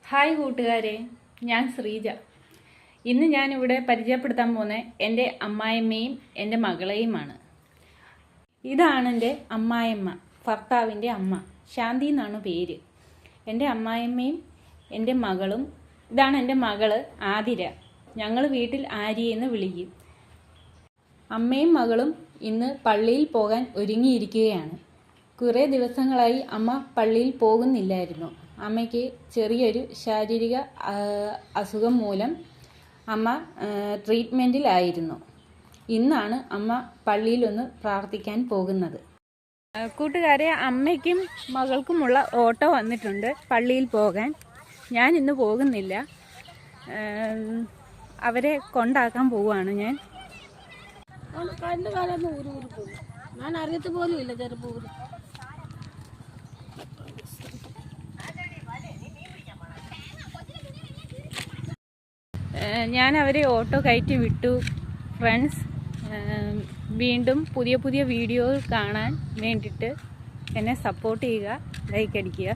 Hi കൂട്ടുകാരെ, ഞാൻ ശ്രീജ. ഇന്ന് ഞാനിവിടെ പരിചയപ്പെടുത്താൻ പോകുന്നത് എൻ്റെ അമ്മായിയമ്മയും എൻ്റെ മകളെയുമാണ്. ഇതാണ് എൻ്റെ അമ്മായിയമ്മ, ഭർത്താവിൻ്റെ അമ്മ. ശാന്തി എന്നാണ് പേര്. എൻ്റെ അമ്മായിയമ്മയും എൻ്റെ മകളും. ഇതാണ് എൻ്റെ മകള് ആതിര. ഞങ്ങൾ വീട്ടിൽ ആര്യയെന്ന് വിളിക്കും. അമ്മയും മകളും ഇന്ന് പള്ളിയിൽ പോകാൻ ഒരുങ്ങിയിരിക്കുകയാണ്. കുറേ ദിവസങ്ങളായി അമ്മ പള്ളിയിൽ പോകുന്നില്ലായിരുന്നു. അമ്മയ്ക്ക് ചെറിയൊരു ശാരീരിക അസുഖം മൂലം അമ്മ ട്രീറ്റ്മെൻറ്റിലായിരുന്നു. ഇന്നാണ് അമ്മ പള്ളിയിലൊന്ന് പ്രാർത്ഥിക്കാൻ പോകുന്നത്. കൂട്ടുകാരെ, അമ്മയ്ക്കും മകൾക്കുമുള്ള ഓട്ടോ വന്നിട്ടുണ്ട് പള്ളിയിൽ പോകാൻ. ഞാൻ ഇന്ന് പോകുന്നില്ല, അവരെ കൊണ്ടാക്കാൻ പോവുകയാണ് ഞാൻ. ഞാൻ അറിയത്ത് പോലും ഇല്ല ചെറുപ്പം. ഞാൻ അവരെ ഓട്ടോ കയറ്റി വിട്ടു. ഫ്രണ്ട്സ്, വീണ്ടും പുതിയ പുതിയ വീഡിയോകൾ കാണാൻ വേണ്ടിയിട്ട് എന്നെ സപ്പോർട്ട് ചെയ്യുക, ലൈക്ക് അടിക്കുക.